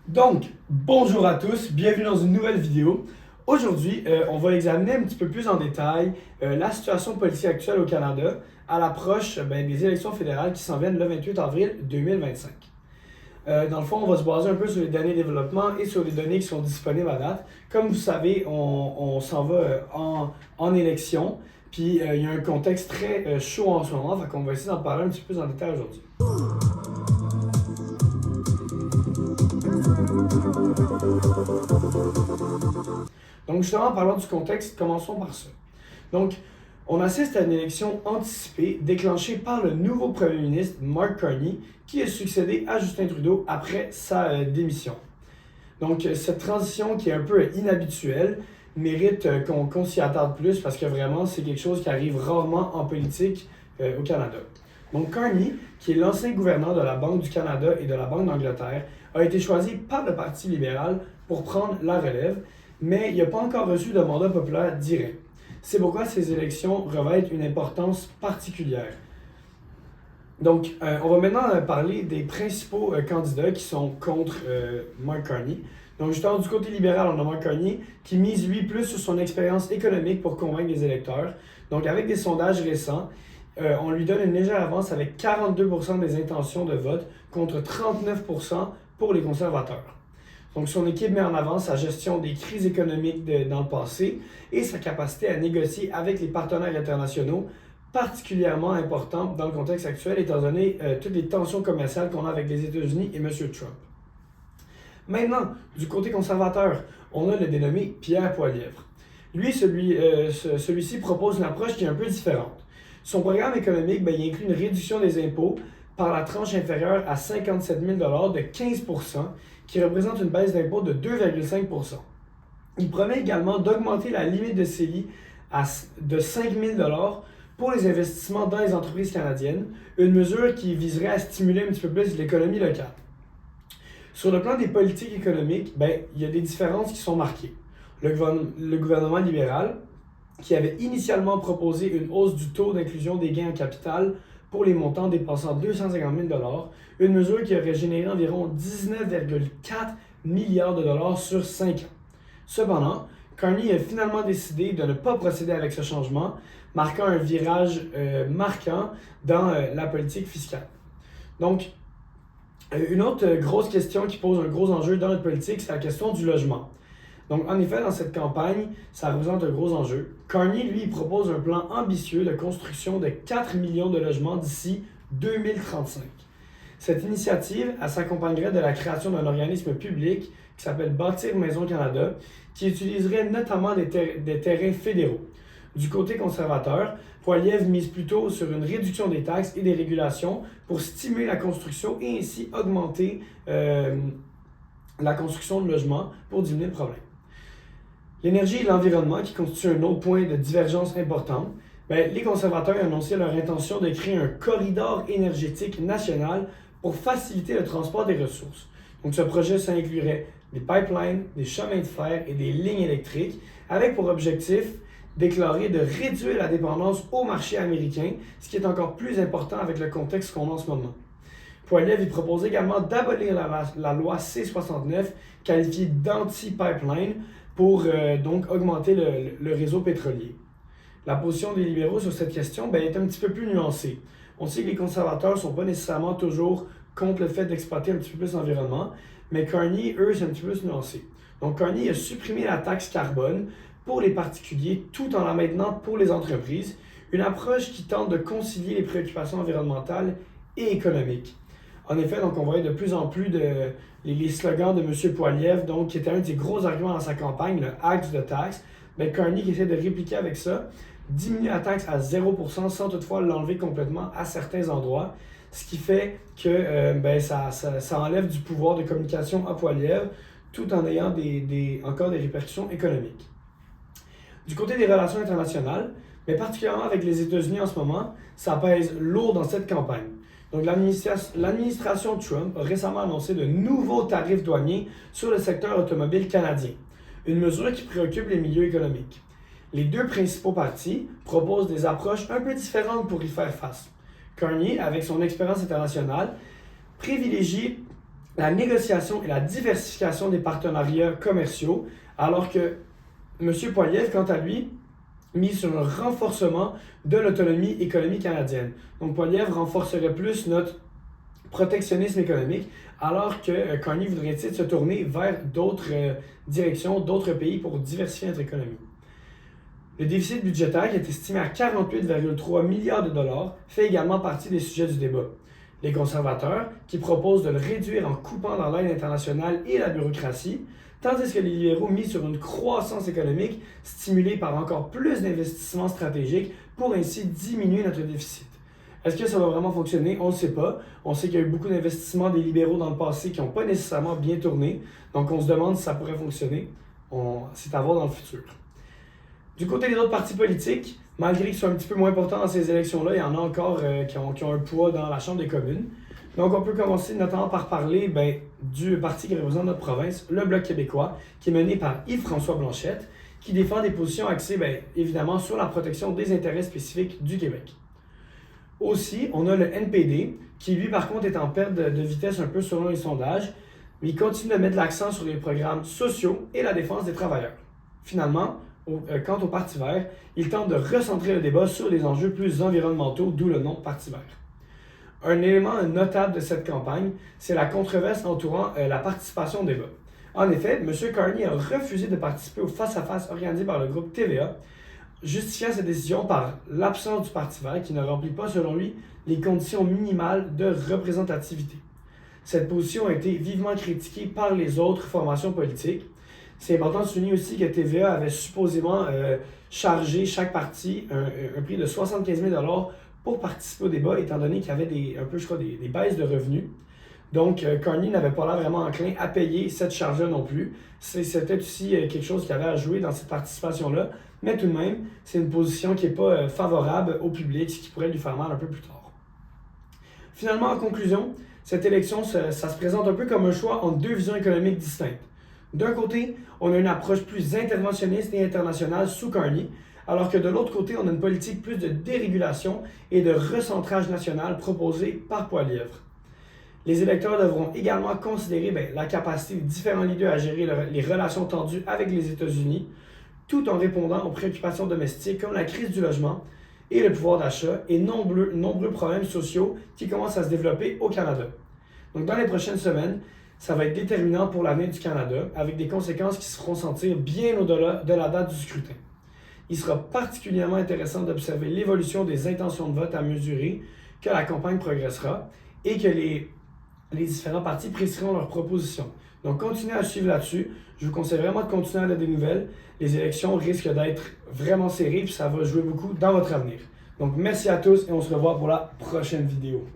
Donc, bonjour à tous, bienvenue dans une nouvelle vidéo. Aujourd'hui, on va examiner un petit peu plus en détail la situation politique actuelle au Canada à l'approche des élections fédérales qui s'en viennent le 28 avril 2025. Dans le fond, on va se baser un peu sur les derniers développements et sur les données qui sont disponibles à date. Comme vous savez, on s'en va en élection, puis il y a un contexte très chaud en ce moment, fait qu'on va essayer d'en parler un petit peu plus en détail aujourd'hui. Donc, justement, en parlant du contexte, commençons par ça. Donc, on assiste à une élection anticipée déclenchée par le nouveau premier ministre Mark Carney qui a succédé à Justin Trudeau après sa démission. Donc, cette transition qui est un peu inhabituelle mérite qu'on s'y attarde plus parce que vraiment, c'est quelque chose qui arrive rarement en politique au Canada. Donc, Carney, qui est l'ancien gouverneur de la Banque du Canada et de la Banque d'Angleterre, a été choisi par le Parti libéral pour prendre la relève, mais il n'a pas encore reçu de mandat populaire direct. C'est pourquoi ces élections revêtent une importance particulière. Donc, on va maintenant parler des principaux candidats qui sont contre Mark Carney. Donc, justement, du côté libéral, on a Mark Carney qui mise, lui, plus sur son expérience économique pour convaincre les électeurs. Donc, avec des sondages récents, on lui donne une légère avance avec 42% des intentions de vote contre 39% pour les conservateurs. Donc, son équipe met en avant sa gestion des crises économiques dans le passé et sa capacité à négocier avec les partenaires internationaux, particulièrement importante dans le contexte actuel, étant donné toutes les tensions commerciales qu'on a avec les États-Unis et M. Trump. Maintenant, du côté conservateur, on a le dénommé Pierre Poilievre. Lui, celui-ci propose une approche qui est un peu différente. Son programme économique, il inclut une réduction des impôts par la tranche inférieure à 57 000 de 15%, qui représente une baisse d'impôt de 2,5%. Il promet également d'augmenter la limite de CELI de 5 000 pour les investissements dans les entreprises canadiennes, une mesure qui viserait à stimuler un petit peu plus l'économie locale. Sur le plan des politiques économiques, il y a des différences qui sont marquées. Le gouvernement libéral, qui avait initialement proposé une hausse du taux d'inclusion des gains en capital pour les montants dépassant 250 000 une mesure qui aurait généré environ 19,4 milliards de dollars sur 5 ans. Cependant, Carney a finalement décidé de ne pas procéder avec ce changement, marquant un virage marquant dans la politique fiscale. Donc, une autre grosse question qui pose un gros enjeu dans notre politique, c'est la question du logement. Donc, en effet, dans cette campagne, ça représente un gros enjeu. Carney, lui, propose un plan ambitieux de construction de 4 millions de logements d'ici 2035. Cette initiative, elle s'accompagnerait de la création d'un organisme public qui s'appelle Bâtir Maison Canada, qui utiliserait notamment des terrains fédéraux. Du côté conservateur, Poilievre mise plutôt sur une réduction des taxes et des régulations pour stimuler la construction et ainsi augmenter la construction de logements pour diminuer le problème. L'énergie et l'environnement, qui constituent un autre point de divergence important, les conservateurs ont annoncé leur intention de créer un corridor énergétique national pour faciliter le transport des ressources. Donc, ce projet, ça inclurait des pipelines, des chemins de fer et des lignes électriques, avec pour objectif déclaré de réduire la dépendance au marché américain, ce qui est encore plus important avec le contexte qu'on a en ce moment. Poilievre propose également d'abolir la loi C-69, qualifiée d'anti-pipeline, pour donc augmenter le réseau pétrolier. La position des libéraux sur cette question est un petit peu plus nuancée. On sait que les conservateurs ne sont pas nécessairement toujours contre le fait d'exploiter un petit peu plus l'environnement, mais Carney, eux, c'est un petit peu plus nuancé. Donc Carney a supprimé la taxe carbone pour les particuliers tout en la maintenant pour les entreprises, une approche qui tente de concilier les préoccupations environnementales et économiques. En effet, donc on voyait de plus en plus les slogans de M. Poilievre, donc, qui était un des gros arguments dans sa campagne, le Axe de taxe. Carney qui essaie de répliquer avec ça, diminuer la taxe à 0% sans toutefois l'enlever complètement à certains endroits, ce qui fait que ça enlève du pouvoir de communication à Poilievre tout en ayant encore des répercussions économiques. Du côté des relations internationales, mais particulièrement avec les États-Unis en ce moment, ça pèse lourd dans cette campagne. Donc, l'administration Trump a récemment annoncé de nouveaux tarifs douaniers sur le secteur automobile canadien, une mesure qui préoccupe les milieux économiques. Les deux principaux partis proposent des approches un peu différentes pour y faire face. Carney, avec son expérience internationale, privilégie la négociation et la diversification des partenariats commerciaux, alors que M. Poilievre, quant à lui, mise sur un renforcement de l'autonomie économique canadienne. Donc Poilievre renforcerait plus notre protectionnisme économique, alors que Carney voudrait essayer de se tourner vers d'autres directions, d'autres pays pour diversifier notre économie. Le déficit budgétaire, qui est estimé à 48,3 milliards de dollars, fait également partie des sujets du débat. Les conservateurs, qui proposent de le réduire en coupant dans l'aide internationale et la bureaucratie, tandis que les libéraux misent sur une croissance économique stimulée par encore plus d'investissements stratégiques pour ainsi diminuer notre déficit. Est-ce que ça va vraiment fonctionner? On ne sait pas. On sait qu'il y a eu beaucoup d'investissements des libéraux dans le passé qui n'ont pas nécessairement bien tourné. Donc on se demande si ça pourrait fonctionner. C'est à voir dans le futur. Du côté des autres partis politiques, malgré qu'ils soient un petit peu moins importants dans ces élections-là, il y en a encore qui ont un poids dans la Chambre des communes. Donc on peut commencer notamment par parler du parti qui représente notre province, le Bloc québécois, qui est mené par Yves-François Blanchette, qui défend des positions axées évidemment sur la protection des intérêts spécifiques du Québec. Aussi, on a le NPD, qui lui par contre est en perte de vitesse un peu selon les sondages, mais il continue de mettre l'accent sur les programmes sociaux et la défense des travailleurs. Finalement, quant au Parti vert, il tente de recentrer le débat sur les enjeux plus environnementaux, d'où le nom Parti vert. Un élément notable de cette campagne, c'est la controverse entourant la participation au débat. En effet, M. Carney a refusé de participer au face-à-face organisé par le groupe TVA, justifiant cette décision par l'absence du Parti vert qui ne remplit pas, selon lui, les conditions minimales de représentativité. Cette position a été vivement critiquée par les autres formations politiques. C'est important de souligner aussi que TVA avait supposément chargé chaque parti un prix de 75 000 $ pour participer au débat, étant donné qu'il y avait des baisses de revenus. Donc, Carney n'avait pas l'air vraiment enclin à payer cette charge-là non plus. C'était aussi quelque chose qui avait à jouer dans cette participation-là. Mais tout de même, c'est une position qui n'est pas favorable au public, ce qui pourrait lui faire mal un peu plus tard. Finalement, en conclusion, cette élection, ça se présente un peu comme un choix entre deux visions économiques distinctes. D'un côté, on a une approche plus interventionniste et internationale sous Carney, alors que de l'autre côté, on a une politique plus de dérégulation et de recentrage national proposée par Poilievre. Les électeurs devront également considérer la capacité des différents leaders à gérer les relations tendues avec les États-Unis, tout en répondant aux préoccupations domestiques comme la crise du logement et le pouvoir d'achat et nombreux problèmes sociaux qui commencent à se développer au Canada. Donc dans les prochaines semaines, ça va être déterminant pour l'avenir du Canada, avec des conséquences qui se feront sentir bien au-delà de la date du scrutin. Il sera particulièrement intéressant d'observer l'évolution des intentions de vote à mesurer que la campagne progressera et que les différents partis préciseront leurs propositions. Donc, continuez à suivre là-dessus. Je vous conseille vraiment de continuer à avoir des nouvelles. Les élections risquent d'être vraiment serrées, puis ça va jouer beaucoup dans votre avenir. Donc, merci à tous et on se revoit pour la prochaine vidéo.